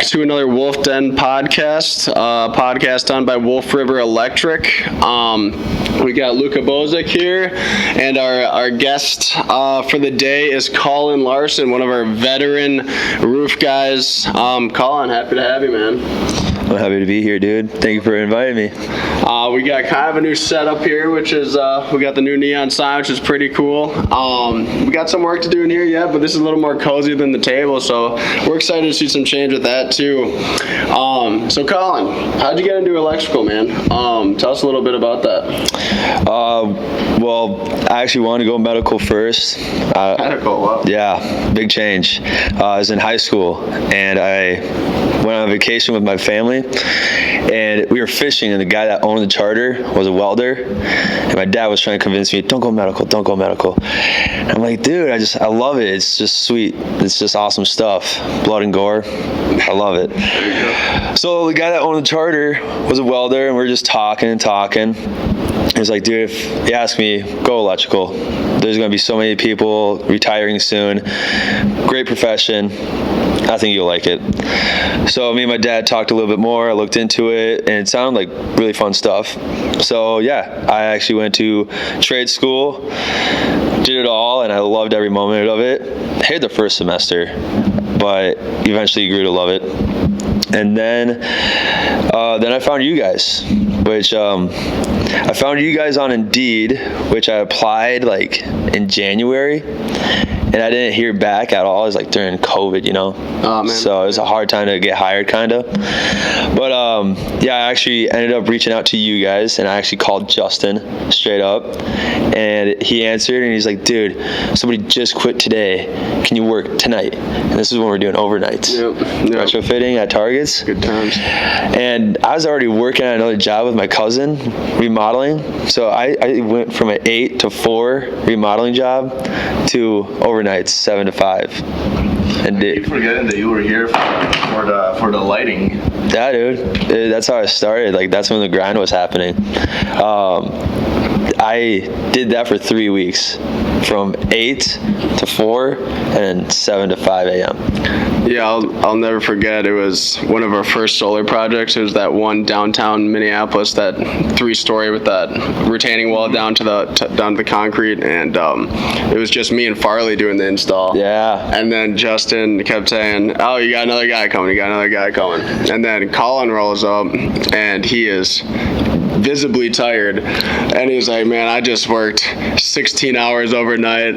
to another Wolf Den podcast, podcast done by Wolf River Electric. We got Luka Bozic here, and our guest for the day is Colin Larson, one of our veteran roof guys. Colin, happy to have you, man. I'm happy to be here, dude. Thank you for inviting me. We got kind of a new setup here, which is we got the new neon sign, which is pretty cool. We got some work to do in here yet, but this is a little more cozy than the table, so we're excited to see some change with that too. So Colin, how'd you get into electrical, man? Tell us a little bit about that. Well, I actually wanted to go medical first. Medical, wow. Yeah, big change. I was in high school, and I went on vacation with my family, and we were fishing, and the guy that owned the charter was a welder, and my dad was trying to convince me, don't go medical, don't go medical. And I'm like, dude, I love it. It's just sweet. It's just awesome stuff. Blood and gore. I love it. So the guy that owned the charter was a welder, and we were just talking and talking. He's like, dude, if you ask me, go electrical. There's going to be so many people retiring soon. Great profession. I think you'll like it. So me and my dad talked a little bit more. I looked into it, and it sounded like really fun stuff. So yeah, I actually went to trade school, did it all, and I loved every moment of it. I hated the first semester, but eventually grew to love it. And then I found you guys, which I found you guys on Indeed, which I applied like in January, and I didn't hear back at all. It was like during COVID, you know. Oh, man. So it was a hard time to get hired, kind of. But yeah, I actually ended up reaching out to you guys, and I actually called Justin straight up, and he answered, and he's like, dude, somebody just quit today. Can you work tonight? And this is when we're doing overnights. Yep. Retrofitting at Targets. Good times. And I was already working at another job with my cousin, remodeling. So I went from an 8 to 4 remodeling job to overnights, 7 to 5. And I keep forgetting that you were here for the lighting. Yeah, dude. That's how I started. Like, that's when the grind was happening. I did that for 3 weeks, from 8 to 4 and 7 to 5 a.m. Yeah, I'll never forget. It was one of our first solar projects. It was that one downtown Minneapolis, that 3-story with that retaining wall down to the concrete, and it was just me and Farley doing the install. Yeah. And then Justin kept saying, "Oh, you got another guy coming. You got another guy coming." And then Colin rolls up, and he is visibly tired, and he's like, "Man, I just worked 16 hours overnight."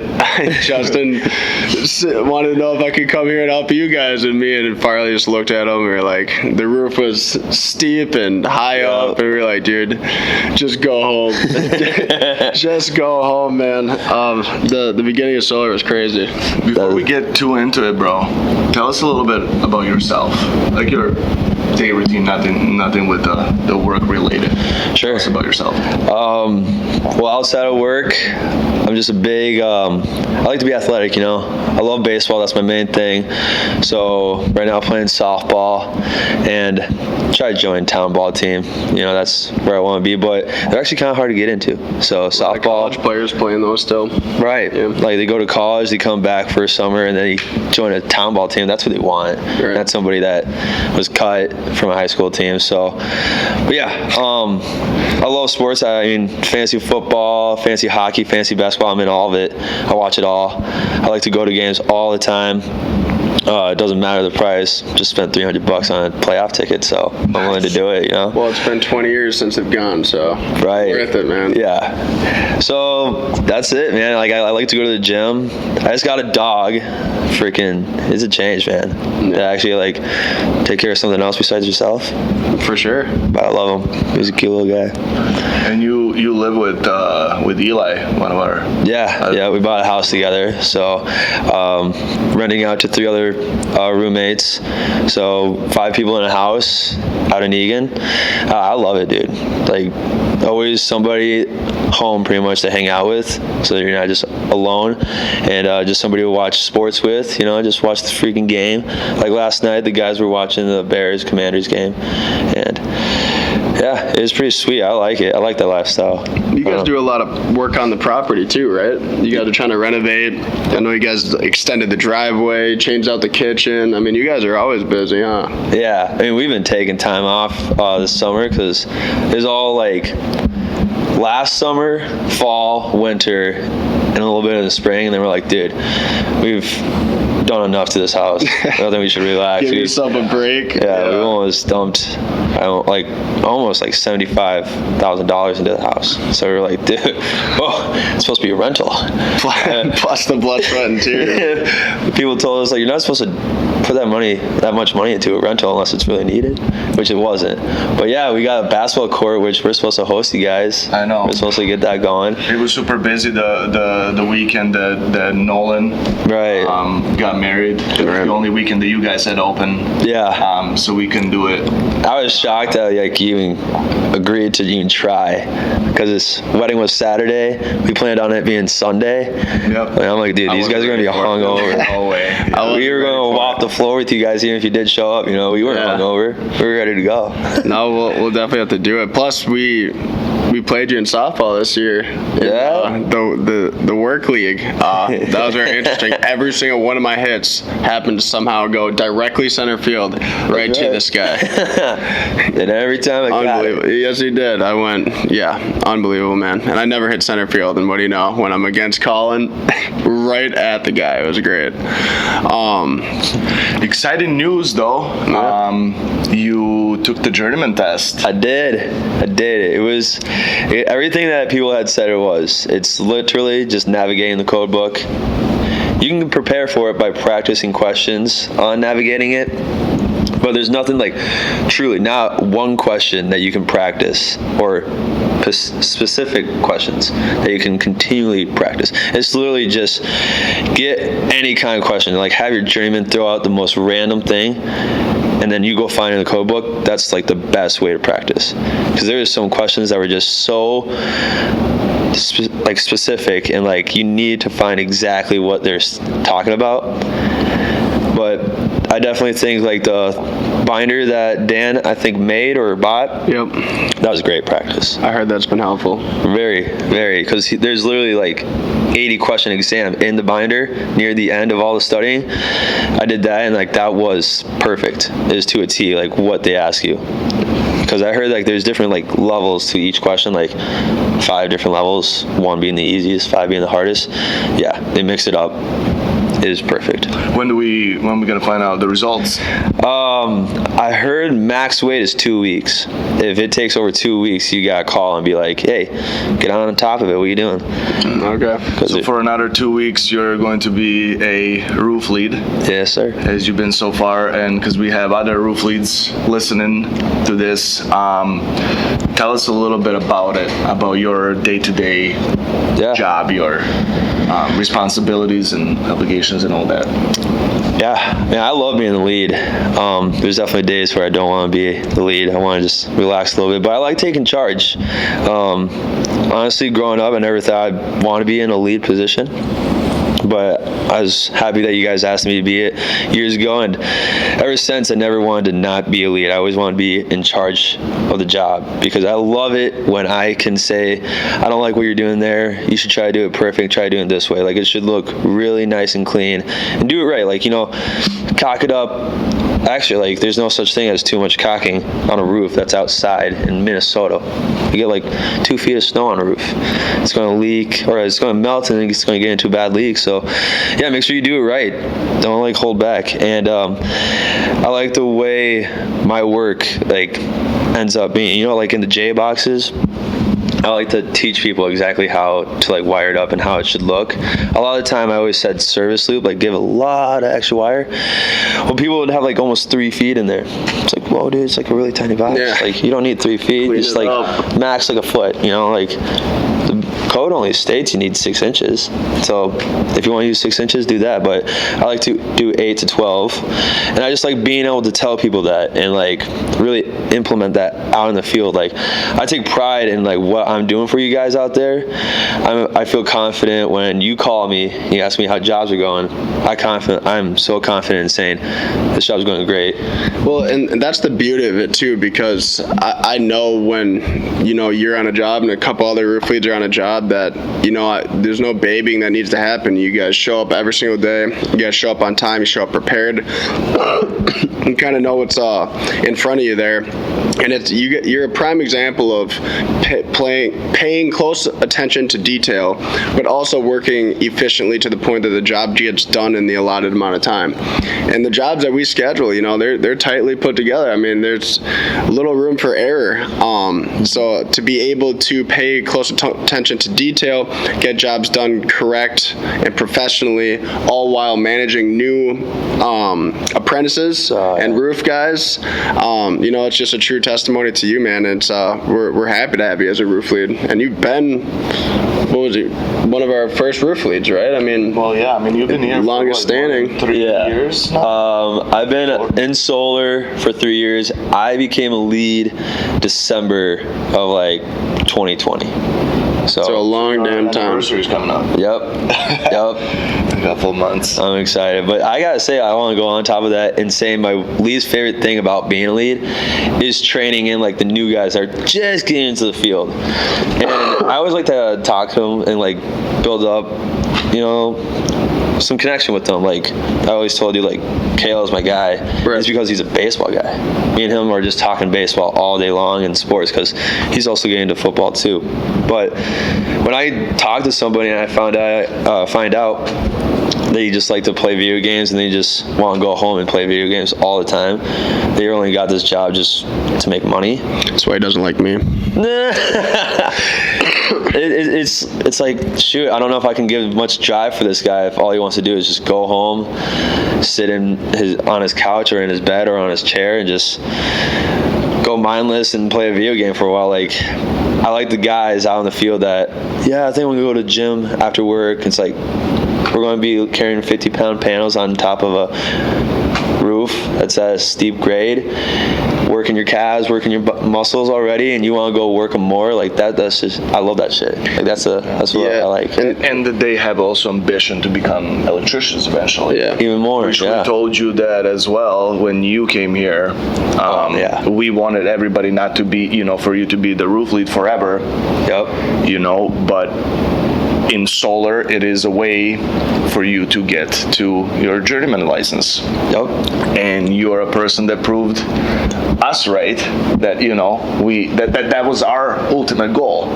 Justin wanted to know if I could come here and help you guys, and me and Farley just looked at him, and we were like, the roof was steep and high up, and we were like, dude, just go home. Just go home, man. The beginning of solar was crazy. Before we get too into it, bro, tell us a little bit about yourself, like your day routine, nothing with the work related. Sure. Tell us about yourself. Well, outside of work, I'm just a big, I like to be athletic, you know. I love baseball, that's my main thing. So right now I'm playing softball, and try to join town ball team. You know, that's where I want to be, but they're actually kind of hard to get into. So softball. Like college players playing those still. Right. Yeah. Like they go to college, they come back for a summer, and then they join a town ball team. That's what they want. Right. Not somebody that was cut from a high school team. So, but yeah, I love sports. I mean, fantasy football, fantasy hockey, fantasy basketball. I'm in all of it. I watch it all. I like to go to games all the time. It doesn't matter the price. Just spent $300 on a playoff ticket, so I'm willing to do it, you know? Well, it's been 20 years since they've gone, so right. Worth it, man. Yeah. So that's it, man. Like, I like to go to the gym. I just got a dog. Freaking, it's a change, man. Yeah. To actually, like, take care of something else besides yourself. For sure. But I love him. He's a cute little guy. And you live with Eli, one of our... Yeah, we bought a house together. So renting out to 3 other roommates. So 5 people in a house out in Egan. I love it, dude. Like, always somebody home pretty much to hang out with, so that you're not just alone, and just somebody to watch sports with, you know, just watch the freaking game. Like last night, the guys were watching the Bears-Commanders game, and Yeah, it was pretty sweet. I like it. I like that lifestyle. You guys do a lot of work on the property too, right? You guys are trying to renovate. I know you guys extended the driveway, changed out the kitchen. I mean, you guys are always busy, huh? Yeah, I mean, we've been taking time off this summer because it was all like last summer, fall, winter, and a little bit in the spring, and then we're like, dude, we've done enough to this house. I don't think we should relax. Give yourself a break. Yeah, we almost dumped almost like $75,000 into the house. So we were like, dude, it's supposed to be a rental. Plus the blood, sweat, and tears. People told us, like, you're not supposed to put that much money into a rental unless it's really needed, which it wasn't. But yeah, we got a basketball court, which we're supposed to host you guys. I know. We're supposed to get that going. It was super busy the weekend that Nolan got married. It was the only weekend that you guys had open. Yeah. So we can do it. I was shocked that you even agreed to even try, because this wedding was Saturday. We planned on it being Sunday. Yep. And I'm like, dude, these guys are gonna be hungover. No way. We were gonna walk the floor with you guys, even if you did show up. We weren't hungover. We were ready to go. No, we'll definitely have to do it. Plus, we played you in softball this year. The work league. That was very interesting. Every single one of my hits happened to somehow go directly center field, right to this guy. And every time I got Unbelievable. it. Yes, he did. I went, unbelievable, man. And I never hit center field. And what do you know? When I'm against Colin, right at the guy. It was great. Exciting news, though. You took the journeyman test. I did. It was everything that people had said it was. It's literally just navigating the code book. You can prepare for it by practicing questions on navigating it, but there's nothing truly not one question that you can practice, or specific questions that you can continually practice. It's literally just get any kind of question, have your journeyman throw out the most random thing, and then you go find in the code book. That's the best way to practice, because there are some questions that were just so specific, and you need to find exactly what they're talking about. But I definitely think the binder that Dan made or bought. Yep. That was great practice. I heard that's been helpful. Very, very, because there's literally 80 question exam in the binder near the end of all the studying. I did that, and that was perfect. It is to a T what they ask you. Because I heard there's different levels to each question, 5 different levels, 1 being the easiest, 5 being the hardest. Yeah, they mix it up. It is perfect. When we gonna find out the results? I heard max wait is 2 weeks. If it takes over 2 weeks, you gotta call and be like, hey, get on top of it. What are you doing? Okay. So for another 2 weeks, you're going to be a roof lead. Yes, sir. As you've been so far, and because we have other roof leads listening to this, tell us a little bit about it, about your day-to-day job, your responsibilities and obligations and all that. Yeah, I love being the lead. There's definitely days where I don't want to be the lead. I want to just relax a little bit, but I like taking charge. Honestly, growing up, I never thought I'd want to be in a lead position, but I was happy that you guys asked me to be it years ago, and ever since I never wanted to not be a lead. I always wanted to be in charge of the job, because I love it when I can say, I don't like what you're doing there, you should try to do it perfect, try doing it this way. It should look really nice and clean, and do it right. Cock it up. Actually, there's no such thing as too much cocking on a roof that's outside in Minnesota. You get 2 feet of snow on a roof. It's going to leak, or it's going to melt, and it's going to get into a bad leak. So, yeah, make sure you do it right. Don't hold back. And I like the way my work ends up being. In the J boxes, I like to teach people exactly how to wire it up and how it should look. A lot of the time I always said service loop, give a lot of extra wire. Well, people would have almost 3 feet in there. It's whoa, dude, it's a really tiny box. Yeah. You don't need 3 feet. Clean just it up. max a foot, the code only states you need 6 inches. So if you want to use 6 inches, do that. But I like to do 8 to 12. And I just like being able to tell people that and like really implement that out in the field. Like I take pride in like what I'm doing for you guys out there. I feel confident when you call me, you ask me how jobs are going. I'm so confident in saying this job's going great. Well, and that's the beauty of it too, because I know when, you know, you're on a job and a couple other roof leads are on a job that, you know, there's no babying that needs to happen. You guys show up every single day. You guys show up on time. You show up prepared. You kind of know what's in front of you there. And you're a prime example of paying close attention to detail, but also working efficiently to the point that the job gets done in the allotted amount of time. And the jobs that we schedule, you know, they're tightly put together. I mean, there's little room for error. So to be able to pay close attention to detail, get jobs done correct and professionally, all while managing new apprentices and roof guys, you know, it's just a true testimony to you, man. It's we're happy to have you as a roof lead, and you've been, what was it, one of our first roof leads, right? I mean, well, yeah. I mean, you've been here longest for what, standing. 3 years now? I've been in solar for 3 years. I became a lead December of like 2020. So a long damn time. Anniversary's coming up. Yep. A couple months. I'm excited, but I gotta say, I want to go on top of that and say my least favorite thing about being a lead is training in like the new guys that are just getting into the field. And I always like to talk to them and like build up, you know, some connection with them. Like I always told you, like Kale's my guy. Right. It's because he's a baseball guy. Me and him are just talking baseball all day long in sports because he's also getting into football too. But when I talk to somebody and I find out they just like to play video games and they just want to go home and play video games all the time, they only got this job just to make money. That's why he doesn't like me. It's like, shoot, I don't know if I can give much drive for this guy if all he wants to do is just go home, sit on his couch or in his bed or on his chair and just go mindless and play a video game for a while. Like, I like the guys out in the field that, yeah, I think we're going to go to the gym after work. It's like, we're going to be carrying 50-pound panels on top of a roof that's at a steep grade, working your calves, working your muscles already, and you want to go work them more. Like that's just, I love that shit. Like that's what I like. And that they have also ambition to become electricians eventually. Yeah, even more. We told you that as well when you came here. We wanted everybody not to be, you know, for you to be the roof lead forever. Yep. You know, but in solar, it is a way for you to get to your journeyman license. Yep. And you're a person that proved us right, that, you know, that was our ultimate goal,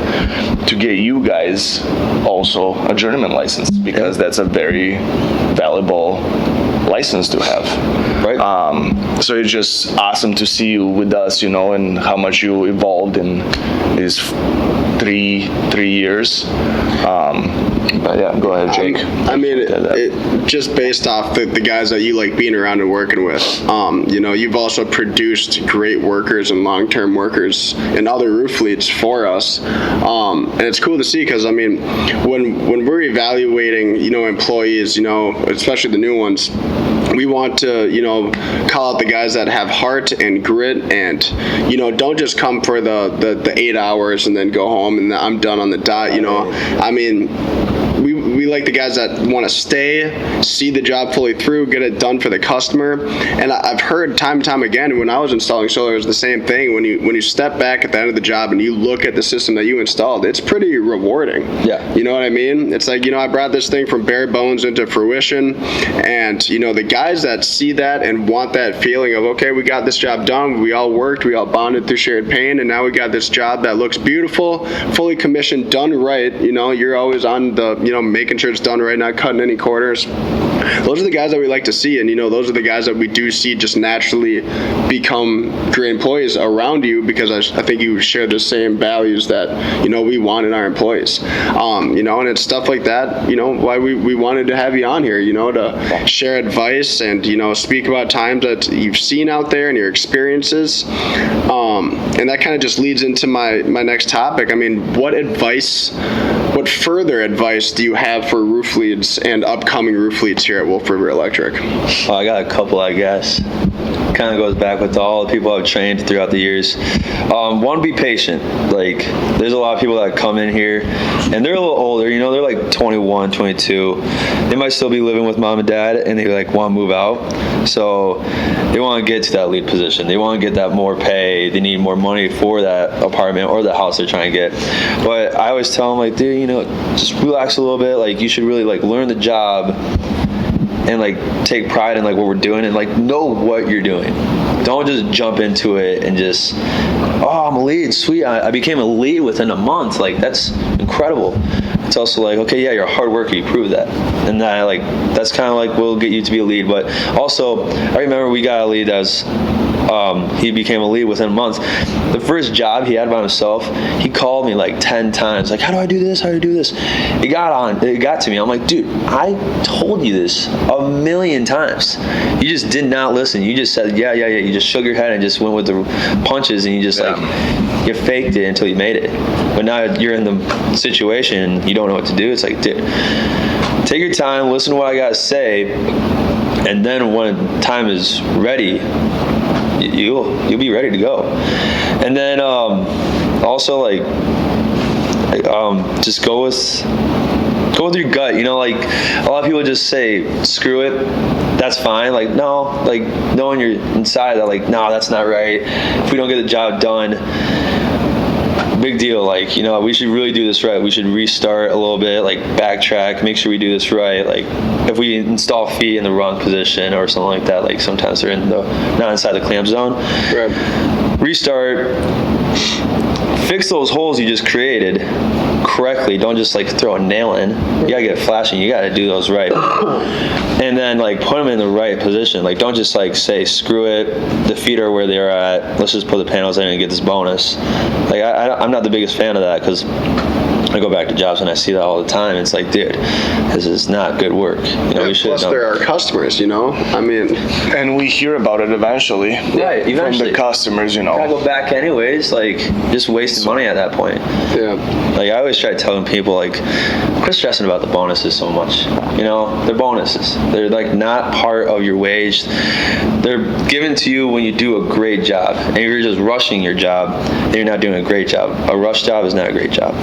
to get you guys also a journeyman license, because that's a very valuable license to have. Right. So it's just awesome to see you with us, you know, and how much you evolved in these three years. But yeah, go ahead, Jake. I mean, it just based off the guys that you like being around and working with. You know, you've also produced great workers and long-term workers and other roof leads for us. And it's cool to see, because I mean, when we're evaluating, you know, employees, you know, especially the new ones, we want to, you know, call out the guys that have heart and grit, and, you know, don't just come for the 8 hours and then go home and I'm done on the dot. You know, I mean, we like the guys that want to stay, see the job fully through, get it done for the customer. And I've heard time and time again, when I was installing solar, it was the same thing. When you step back at the end of the job and you look at the system that you installed, it's pretty rewarding. Yeah. You know what I mean? It's like, you know, I brought this thing from bare bones into fruition, and, you know, the guys that see that and want that feeling of, okay, we got this job done, we all worked, we all bonded through shared pain, and now we got this job that looks beautiful, fully commissioned, done right. You know, you're always on the, you know, making making sure it's done right, not cutting any corners. Those are the guys that we like to see, and those are the guys that we do see just naturally become great employees around you, because I think you share the same values that we want in our employees. And it's stuff like that, why we wanted to have you on here, to share advice and speak about times that you've seen out there and your experiences. And that kind of just leads into my next topic. I mean, what further advice do you have for roof leads and upcoming roof leads here at Wolf River Electric? Oh, I got a couple, I guess. Kind of goes back with all the people I've trained throughout the years. One, be patient. Like, there's a lot of people that come in here and they're a little older, they're like 21, 22. They might still be living with mom and dad, and they like want to move out. So they want to get to that lead position. They want to get that more pay. They need more money for that apartment or the house they're trying to get. But I always tell them, like, dude, just relax a little bit. Like, you should really like learn the job and like take pride in like what we're doing, and like know what you're doing. Don't just jump into it and just, oh, I'm a lead, sweet, I became a lead within a month. Like, that's incredible. It's also like, okay, yeah, you're a hard worker, you prove that, and that's kind of like will get you to be a lead. But also, I remember we got a lead that was he became a lead within a month. The first job he had by himself, he called me like 10 times, like, how do I do this? How do I do this? It got to me. I'm like, dude, I told you this a million times. You just did not listen. You just said, yeah. You just shook your head and just went with the punches, and you just you faked it until you made it. But now you're in the situation and you don't know what to do. It's like, dude, take your time, listen to what I got to say, and then when time is ready, you'll be ready to go. And then also like just go with your gut. Like, a lot of people just say screw it, that's fine. Like, no, like knowing you're inside that, like, no, that's not right. If we don't get the job done, big deal. Like, we should really do this right. We should restart a little bit, like backtrack, make sure we do this right. Like, if we install feet in the wrong position or something like that, like sometimes they're not inside the clamp zone. Right. Restart, fix those holes you just created correctly. Don't just like throw a nail in. You gotta get flashing. You gotta do those right, and then like put them in the right position. Like, don't just like say screw it, the feet are where they're at, let's just put the panels in and get this bonus. Like, I'm not the biggest fan of that, because I go back to jobs and I see that all the time. It's like, dude, this is not good work. We should. Plus, they're our customers. I mean, and we hear about it eventually. Right, eventually. From the customers. Gotta go back anyways. Like, just wasting money at that point. Yeah. Like, I always try telling people, like, quit stressing about the bonuses so much. They're bonuses. They're like not part of your wage. They're given to you when you do a great job. And if you're just rushing your job, then you're not doing a great job. A rush job is not a great job.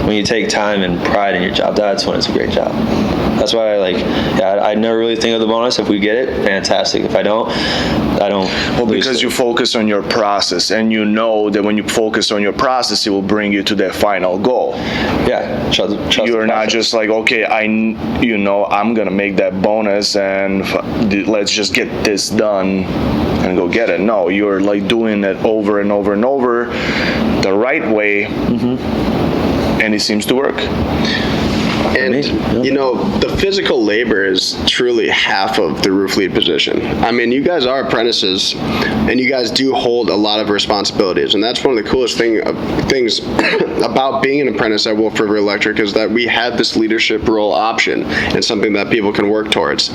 When you take time and pride in your job, that's when it's a great job. That's why I never really think of the bonus. If we get it, fantastic. If I don't, I don't. Well, because you focus on your process, and you know that when you focus on your process, it will bring you to that final goal. Yeah, trust You're not just like, okay, I'm gonna make that bonus and let's just get this done and go get it. No, you're like doing it over and over and over the right way. And it seems to work. And, the physical labor is truly half of the roof lead position. I mean, you guys are apprentices, and you guys do hold a lot of responsibilities. And that's one of the coolest things about being an apprentice at Wolf River Electric, is that we have this leadership role option and something that people can work towards.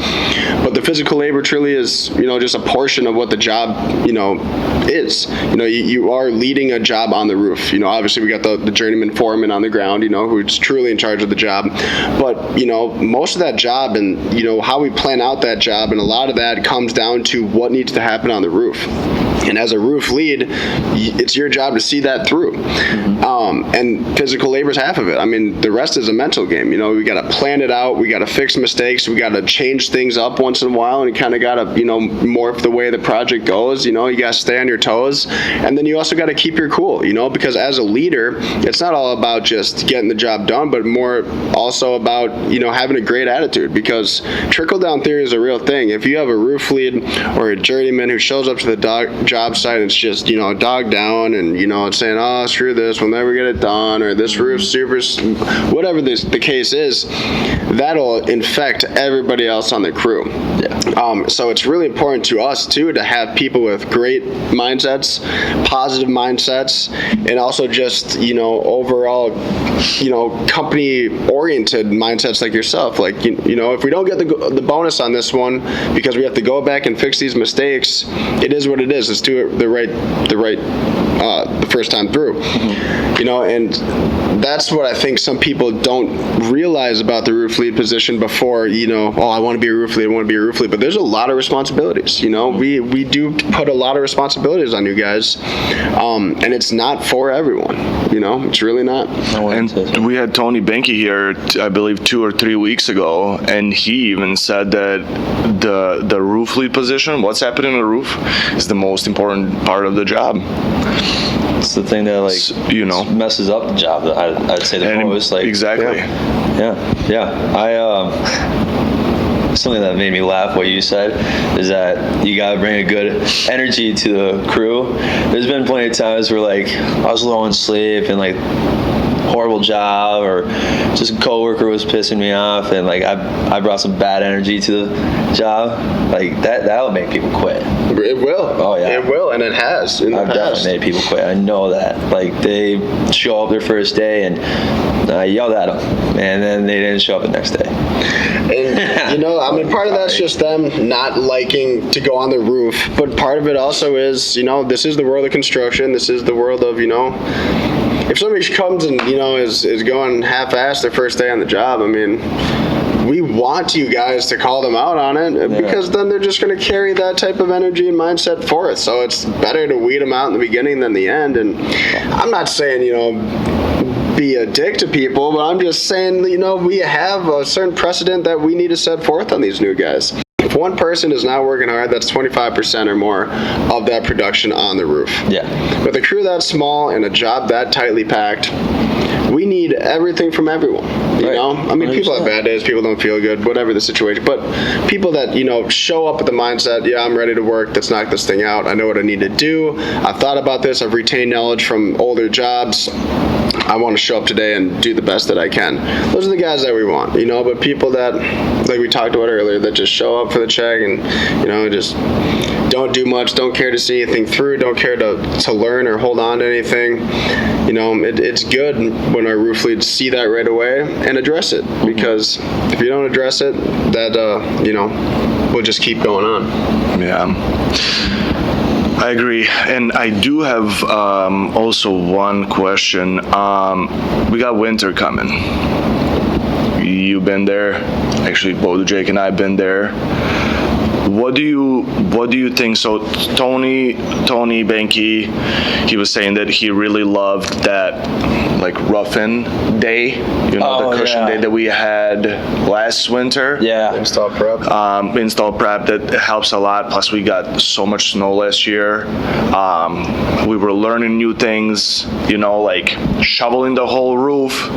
But the physical labor truly is, just a portion of what the job, is. You are leading a job on the roof. Obviously we got the journeyman foreman on the ground, who's truly in charge of the job. But, most of that job and, how we plan out that job, and a lot of that comes down to what needs to happen on the roof. And as a roof lead, it's your job to see that through. And physical labor is half of it. I mean, the rest is a mental game. We got to plan it out. We got to fix mistakes. We got to change things up once in a while, and you kind of got to, morph the way the project goes. You got to stay on your toes. And then you also got to keep your cool, because as a leader, it's not all about just getting the job done, but more also about, having a great attitude, because trickle down theory is a real thing. If you have a roof lead or a journeyman who shows up to the job job site and it's just, dog down and, it's saying, oh, screw this, we'll never get it done, or this roof's super, whatever the case is, that'll infect everybody else on the crew. Yeah. So it's really important to us, too, to have people with great mindsets, positive mindsets, and also just, overall, company-oriented mindsets like yourself. Like, if we don't get the bonus on this one because we have to go back and fix these mistakes, it is what it is. Let's do it the first time through. And that's what I think some people don't realize about the roof lead position before, I want to be a roof lead, but there's a lot of responsibilities. We do put a lot of responsibilities on you guys, and it's not for everyone. It's really not. And we had Tony Benke here, I believe 2 or 3 weeks ago, and he even said that the roof lead position, what's happening on the roof, is the most important part of the job. It's the thing that messes up the job. I'd say the most. Exactly. Something that made me laugh, what you said, is that you gotta bring a good energy to the crew. There's been plenty of times where I was low on sleep and horrible job, or just a coworker was pissing me off, and I brought some bad energy to the job. That'll make people quit. It will. Oh yeah, it will, and it has. I've definitely made people quit. I know that. They show up their first day, and I yelled at them, and then they didn't show up the next day. And part of that's just them not liking to go on the roof, but part of it also is, this is the world of construction. This is the world of, if somebody comes and, is going half-assed their first day on the job, we want you guys to call them out on it, because then they're just going to carry that type of energy and mindset forth. So it's better to weed them out in the beginning than the end. And I'm not saying, be a dick to people, but I'm just saying, we have a certain precedent that we need to set forth on these new guys. If one person is not working hard, that's 25% or more of that production on the roof. Yeah. With a crew that small and a job that tightly packed, we need everything from everyone. You know? 100%. People have bad days, people don't feel good, whatever the situation. But people that, show up with the mindset, yeah, I'm ready to work, let's knock this thing out. I know what I need to do. I've thought about this. I've retained knowledge from older jobs. I want to show up today and do the best that I can. Those are the guys that we want, but people that, like we talked about earlier, that just show up for the check and, just don't do much, don't care to see anything through, don't care to learn or hold on to anything. It's good when our roof leads see that right away and address it, because if you don't address it, that, we'll just keep going on. Yeah. I agree, and I do have also one question. We got winter coming. You've been there. Actually, both Jake and I have been there. What do you think? So Tony Benke, he was saying that he really loved that rough-in day, the cushion day that we had last winter. Yeah. Install prep. Install prep, that helps a lot. Plus we got so much snow last year. We were learning new things, shoveling the whole roof,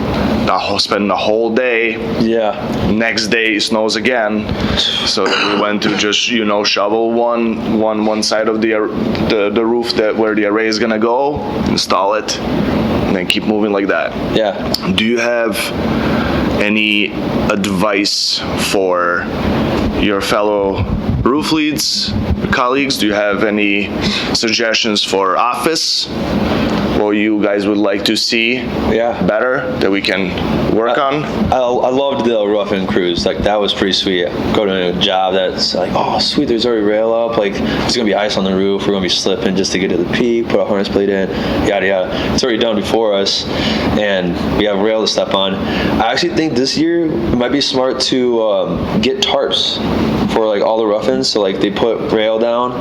spending the whole day. Yeah. Next day it snows again. So we went to just, shovel one side of the roof where the array is gonna go, install it, and then keep moving like that. Yeah. Do you have any advice for your fellow roof leads, colleagues? Do you have any suggestions for office? What you guys would like to see better that we can work on? I loved the rough-in cruise. That was pretty sweet. Go to a job that's oh sweet, there's already rail up. There's gonna be ice on the roof. We're gonna be slipping just to get to the peak. Put a harness plate in. Yada yada. It's already done before us, and we have rail to step on. I actually think this year it might be smart to get tarps for all the rough-ins. So they put rail down,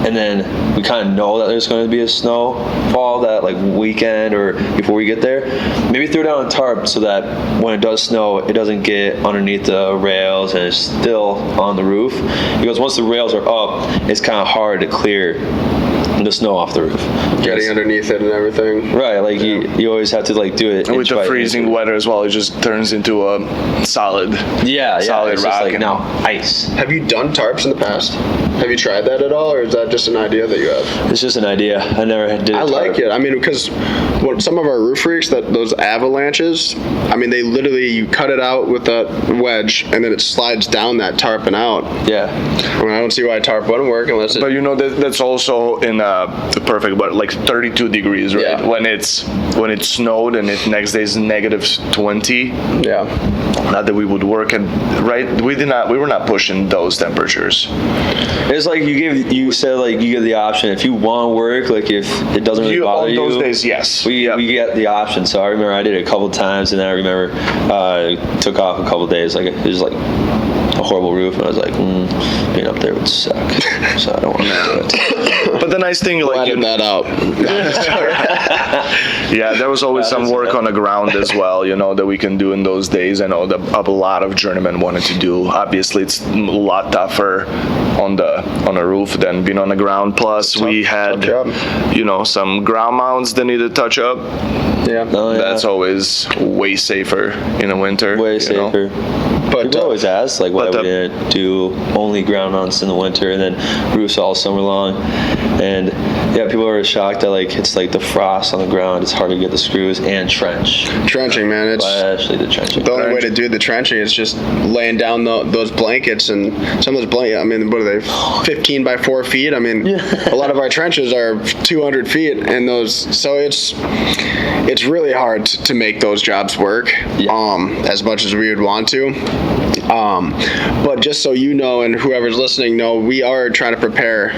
and then we kind of know that there's going to be a snowfall that weekend or before we get there. Maybe throw down a tarp so that when it does snow, it doesn't get underneath the rails and it's still on the roof. Because once the rails are up, it's kind of hard to clear the snow off the roof. Getting underneath it and everything. Right, like you always have to like do it. And with the freezing weather as well, it just turns into a solid solid it's rock. just like now ice. Have you done tarps in the past? Have you tried that at all, or is that just an idea that you have? It's just an idea. I never did. I like it. I mean, because some of our roof reeks, those avalanches, I mean, they literally, you cut it out with a wedge, and then it slides down that tarp and out. Yeah. I mean, I don't see why tarp wouldn't work unless it... But you know that's also in the perfect, but like 32 degrees, right? Yeah. When it snowed and it next day is -20. Yeah. Not that we would work, and right, we were not pushing those temperatures. It's like you said like you get the option if you want to work, like if it doesn't really bother you. On those days, yes. We get the option. So I remember I did it a couple times, and then I remember took off a couple days. Like it was like a horrible roof, and I was like, being up there would suck. So I don't want to do it. But the nice thing, like, Edit that out. yeah, there was always some work on the ground as well, you know, that we can do in those days. I know that a lot of journeymen wanted to do. Obviously, it's a lot tougher on the roof than being on the ground. Plus, we had, you know, some ground mounts that needed touch up. Yeah. Oh, yeah. That's always way safer in the winter. Way safer. But People always ask like why we didn't do only ground mounts in the winter and then roofs all summer long. And yeah, people are shocked that like it's like the frost on the ground. It's hard to get the screws and trench. Trenching, man. It's Especially the trenching. the only way to do the trenching is just laying down those blankets, and some of those blankets. I mean, what are they? 15 by 4 feet. I mean, a lot of our trenches are 200 feet, and those. So it's really hard to make those jobs work. As much as we would want to. But just so you know, and whoever's listening know, we are trying to prepare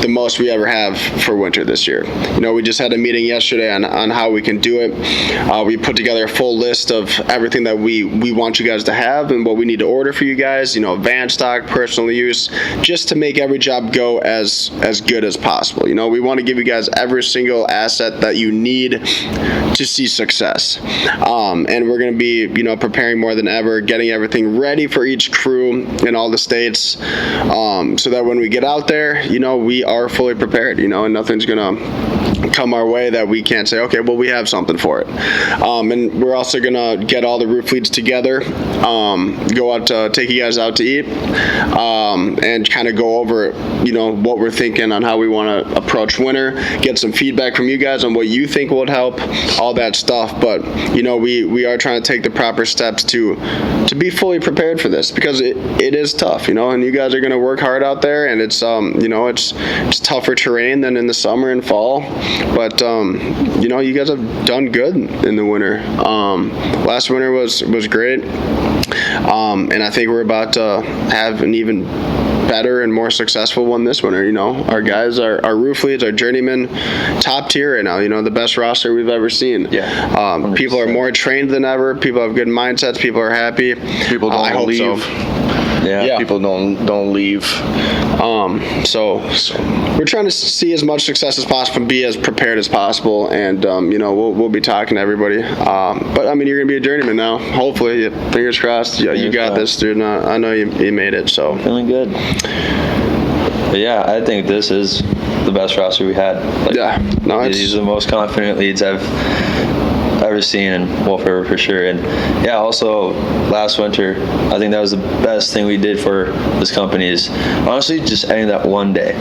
the most we ever have for winter this year. You know, we just had a meeting yesterday on how we can do it. We put together a full list of everything that we want you guys to have and what we need to order for you guys, you know, van stock, personal use, just to make every job go as good as possible. You know, we want to give you guys every single asset that you need to see success. And we're going to be, you know, preparing more than ever, getting everything ready for each crew in all the states, so that when we get out there, you know, we are fully prepared, you know, and nothing's gonna come our way that we can't say, okay, well, we have something for it. And we're also gonna get all the roof leads together, go out to take you guys out to eat, and kind of go over, you know, what we're thinking on how we want to approach winter, get some feedback from you guys on what you think would help, all that stuff. But you know, we are trying to take the proper steps to be fully prepared for this, because it is tough, you know, and you guys are going to work hard out there, and it's you know, it's tougher terrain than in the summer and fall, but you know, you guys have done good in the winter. Last winter was great, and I think we're about to have an even better and more successful one this winter. You know, our guys, our roof leads, our journeymen, top tier right now. You know, the best roster we've ever seen. Yeah. People are more trained than ever. People have good mindsets. People are happy. People don't leave. Yeah. People don't leave. So we're trying to see as much success as possible and be as prepared as possible. And, you know, we'll be talking to everybody. But, I mean, you're going to be a journeyman now. Hopefully, fingers crossed. Yeah, you got this, dude. I know you made it, so. Feeling good. But yeah, I think this is the best roster we had. Like, yeah. No, these are the most confident leads I've ever seen in Wolf River for sure. And yeah, also last winter, I think that was the best thing we did for this company is honestly just adding that one day.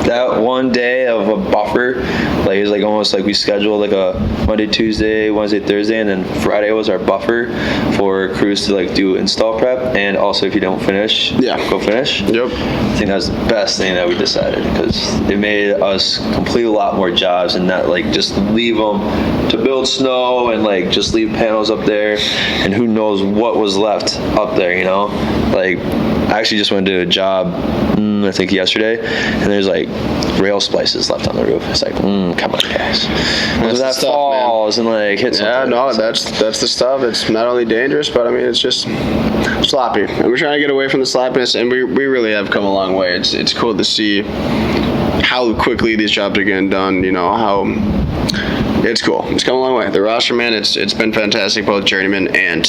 That one day of a buffer, like it was like almost like we scheduled like a Monday, Tuesday, Wednesday, Thursday, and then Friday was our buffer for crews to like do install prep, and also if you don't finish, go finish. Yep. I think that's the best thing that we decided, because it made us complete a lot more jobs and not like just leave them to build snow and like just leave panels up there, and who knows what was left up there, you know? Like I actually just went to a job I think yesterday, and there's like rail splices left on the roof. It's like, come on, guys. That's that stuff, falls man. And like hits. Yeah, no, that's the stuff. It's not only dangerous, but I mean, it's just sloppy. And we're trying to get away from the sloppiness, and we really have come a long way. It's cool to see how quickly these jobs are getting done. You know how. It's cool. It's come a long way. The roster, man, it's been fantastic, both journeyman and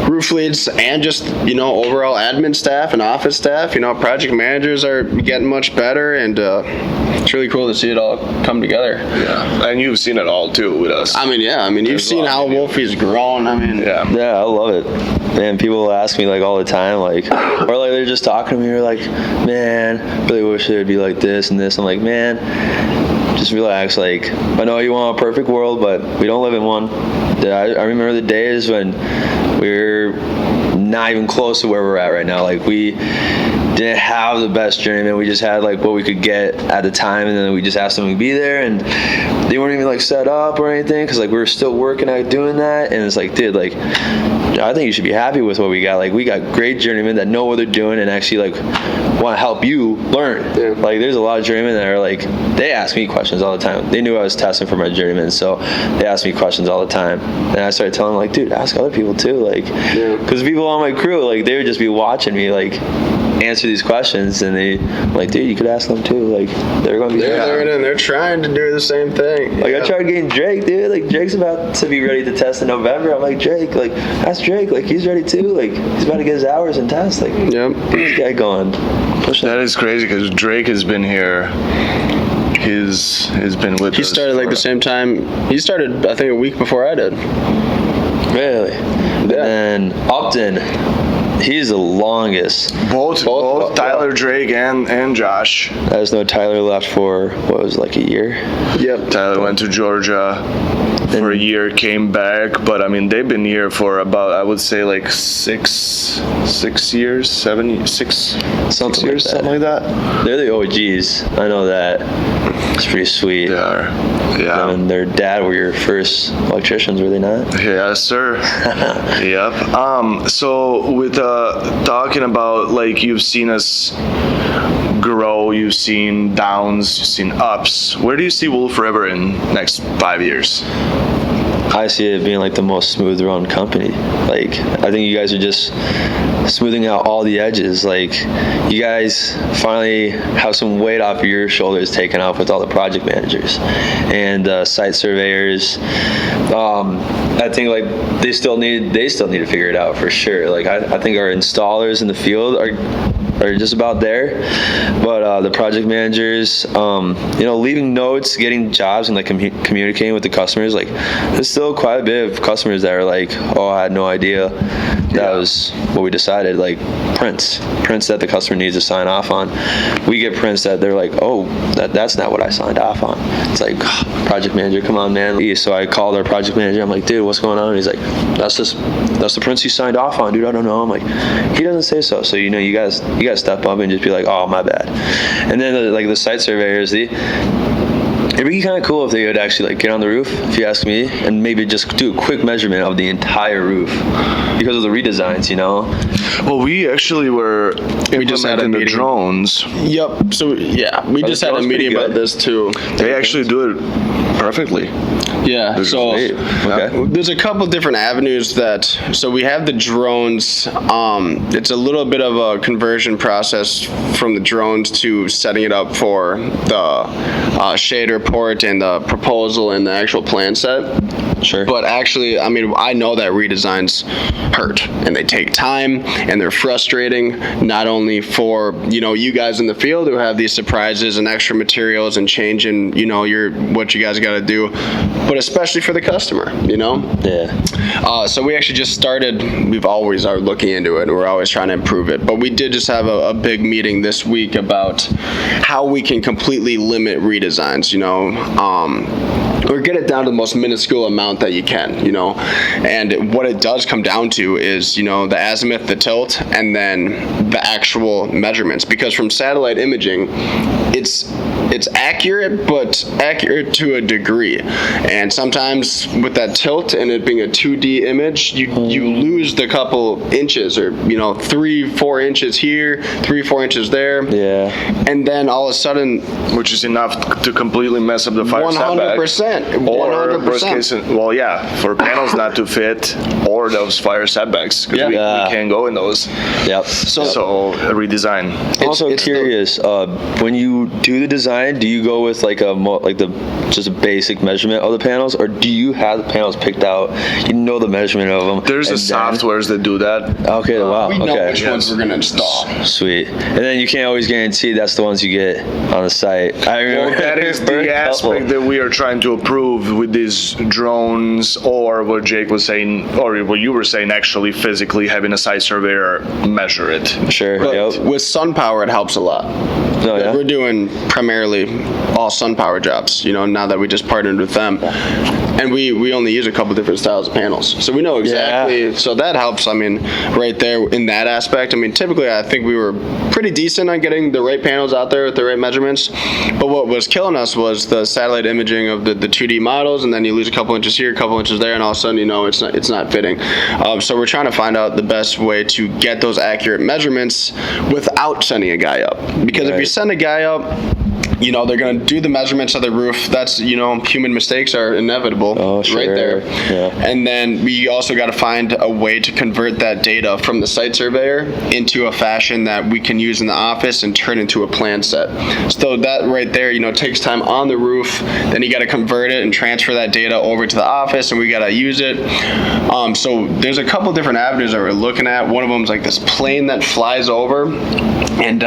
roof roof leads and just, overall admin staff and office staff, project managers are getting much better, and it's really cool to see it all come together. Yeah, and you've seen it all too with us. You've seen how Wolfie's grown. Yeah, I love it. Man, people ask me like all the time, like, or like they're just talking to me, or like, man, really wish it would be like this and this. I'm like, man, just relax. Like, I know you want a perfect world, but we don't live in one. I remember the days when we were not even close to where we're at right now. Like, we didn't have the best journeyman. We just had like what we could get at the time, and then we just asked them to be there, and they weren't even like set up or anything, because like we were still working at doing that. And it's like, dude, like, I think you should be happy with what we got. Like, we got great journeymen that know what they're doing and actually like want to help you learn. Yeah. Like, there's a lot of journeymen that are like, they ask me questions all the time. They knew I was testing for my journeyman, so they asked me questions all the time. And I started telling them, like, dude, ask other people too. Like, because people on my crew, like, they would just be watching me like answer these questions, and they like, dude, you could ask them too. Like, they're going to be learning. They're trying to do the same thing. Like, I tried getting Drake, dude. Like, Drake's about to be ready to test in November. I'm like, Drake, like, ask Drake. Like, he's ready too. Like, he's about to get his hours and test. Like, get this guy going. That is crazy, because Drake has been here. He's been with us. He started like the same time. He started, I think, a week before I did. Really? Yeah. And then Upton. He's the longest. Both Tyler, Drake, and Josh. There's no Tyler left for, what was it, like a year? Yep. Tyler went to Georgia for a year, came back, but I mean, they've been here for about, I would say, like 6 years, 6 something years, like that. Something like that. They're the OGs. I know that. It's pretty sweet. They are. Yeah. And their dad were your first electricians, were they not? Yes, sir. Yep. So with talking about, like, you've seen us grow, you've seen downs, you've seen ups. Where do you see Wolf River in next 5 years? I see it being like the most smooth run company. Like, I think you guys are just smoothing out all the edges. Like, you guys finally have some weight off of your shoulders taken off with all the project managers and site surveyors. I think like they still need to figure it out for sure. Like, I think our installers in the field are just about there, but the project managers, leaving notes, getting jobs, and like communicating with the customers. Like, there's still quite a bit of customers that are like, oh, I had no idea that was what we decided. Like, prints that the customer needs to sign off on. We get prints that they're like, oh, that's not what I signed off on. It's like, oh, project manager, come on, man. So I called our project manager. I'm like, dude, what's going on? And he's like, that's the prints you signed off on, dude. I don't know. I'm like, he doesn't say so. So, you guys step up and just be like, oh, my bad. And then the site surveyors, it'd be kind of cool if they would actually like get on the roof, if you ask me, and maybe just do a quick measurement of the entire roof because of the redesigns, Well, we actually we just had the drones. Yep. So we just had a meeting about this too. They actually do it perfectly. Yeah. There's a couple different avenues so we have the drones. It's a little bit of a conversion process from the drones to setting it up for the shade report and the proposal and the actual plan set. Sure. But actually, I know that redesigns hurt and they take time and they're frustrating, not only for, you guys in the field who have these surprises and extra materials and changing, what you guys got to do, but especially for the customer, Yeah. So we actually just started, we've always are looking into it and we're always trying to improve it, but we did just have a big meeting this week about how we can completely limit redesigns, or get it down to the most minuscule amount that you can, and what it does come down to is, the azimuth, the tilt, and then the actual measurements, because from satellite imaging, it's accurate, but accurate to a degree, and sometimes with that tilt and it being a 2D image, you lose the couple inches, or 3-4 inches here, 3-4 inches there, yeah, and then all of a sudden, which is enough to completely mess up the fire setback. 100%. Or worst 100%. case, for panels not to fit or those fire setbacks, because we can't go in those. Yep. So a redesign. Also curious, when you do the design, do you go with like just a basic measurement of the panels, or do you have the panels picked out? You know the measurement of them. There's the softwares that do that. Okay, wow. We know which ones we're gonna install. Sweet. And then you can't always guarantee that's the ones you get on the site. I remember That is the aspect that we are trying to approve with these drones, or what Jake was saying, or what you were saying, actually physically having a site surveyor measure it. Sure. But with SunPower, it helps a lot. Oh, yeah? We're doing primarily all SunPower jobs, now that we just partnered with them. And we only use a couple different styles of panels. So we know exactly, so that helps, right there in that aspect. Typically I think we were pretty decent on getting the right panels out there with the right measurements. But what was killing us was the satellite imaging of the 2D models, and then you lose a couple inches here, a couple inches there, and all of a sudden it's not fitting. So we're trying to find out the best way to get those accurate measurements without sending a guy up. Because if you send a guy up, they're going to do the measurements of the roof. That's, human mistakes are inevitable right there. Yeah. And then we also got to find a way to convert that data from the site surveyor into a fashion that we can use in the office and turn into a plan set. So that right there, takes time on the roof. Then you got to convert it and transfer that data over to the office, and we got to use it. So there's a couple different avenues that we're looking at. One of them is like this plane that flies over, and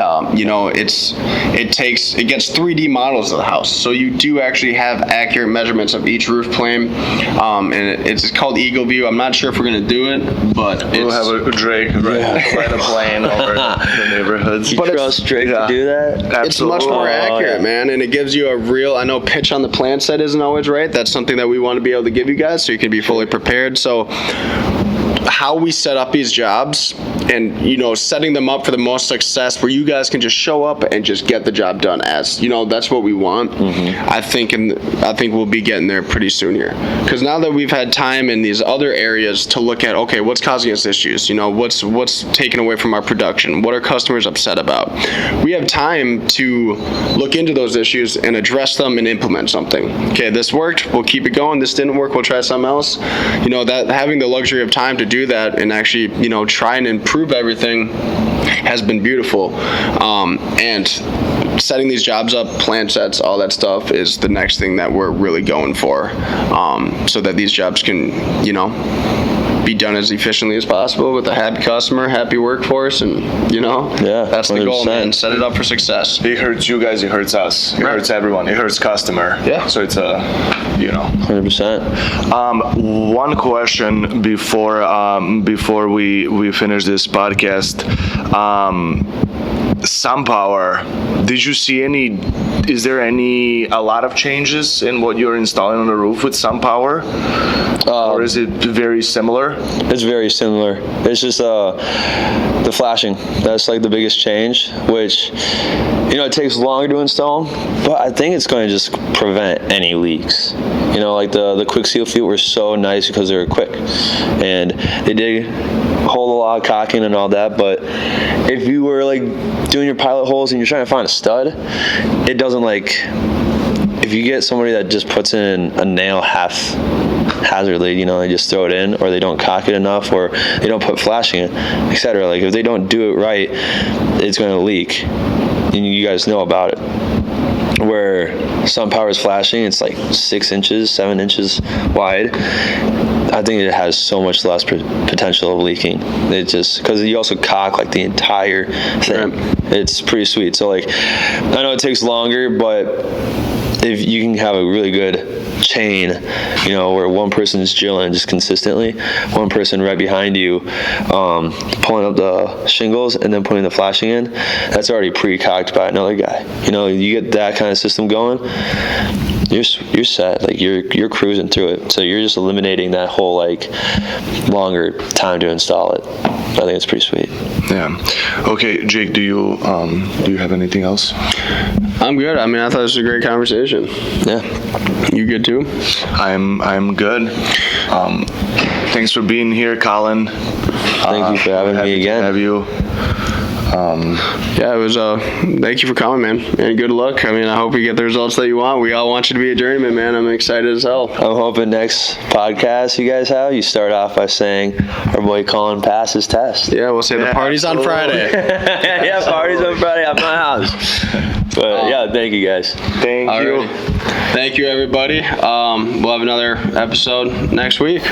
it gets 3D models of the house, so you do actually have accurate measurements of each roof plane, and it's called Eagle View. I'm not sure if we're going to do it, but we'll have a Drake ride a plane over the neighborhoods. You trust Drake to do that? Absolutely. It's much more accurate, man, and it gives you a real, I know pitch on the plan set isn't always right. That's something that we want to be able to give you guys so you can be fully prepared. So how we set up these jobs and setting them up for the most success where you guys can just show up and just get the job done, as that's what we want. I think we'll be getting there pretty soon here, because now that we've had time in these other areas to look at, okay, what's causing us issues, what's taken away from our production, what are customers upset about, we have time to look into those issues and address them and implement something. Okay, this worked, we'll keep it going. This didn't work, we'll try something else. That having the luxury of time to do that and actually try and improve everything has been beautiful. And setting these jobs up, plan sets, all that stuff is the next thing that we're really going for, so that these jobs can be done as efficiently as possible with a happy customer, happy workforce, and that's the goal, 100%. man. Set it up for success. It hurts you guys, it hurts us, it hurts everyone, it hurts customer. Yeah. So it's 100%. One question before we finish this podcast. SunPower, did you see is there a lot of changes in what you're installing on the roof with SunPower? Or is it very similar? It's very similar. It's just the flashing. That's like the biggest change, which, it takes longer to install, but I think it's going to just prevent any leaks. Like the quick seal feet were so nice because they were quick, and they did hold a lot of caulking and all that, but if you were like doing your pilot holes and you're trying to find a stud, it doesn't if you get somebody that just puts in a nail haphazardly, they just throw it in, or they don't caulk it enough, or they don't put flashing in, etc. If they don't do it right, it's going to leak, and you guys know about it. Where SunPower's flashing, it's like 6 inches, 7 inches wide. I think it has so much less potential of leaking. It just, because you also caulk the entire thing. It's pretty sweet. So I know it takes longer, but if you can have a really good chain, where one person is drilling just consistently, one person right behind you pulling up the shingles and then putting the flashing in, that's already pre-caulked by another guy. You get that kind of system going, you're set. You're cruising through it. So you're just eliminating that whole longer time to install it. I think it's pretty sweet. Yeah. Okay, Jake, do you have anything else? I'm good. I thought this was a great conversation. Yeah. You good too? I'm good. Thanks for being here, Colin. Thank you for having me again. Have you. Yeah, it was. Thank you for coming, man, and good luck. I mean, I hope you get the results that you want. We all want you to be a journeyman, man. I'm excited as hell. I'm hoping next podcast you guys have, you start off by saying our boy Colin passed his test. Yeah, we'll say the party's on Friday. Yeah, party's on Friday at my house. But yeah, thank you guys. Thank you. Thank you, everybody. We'll have another episode next week.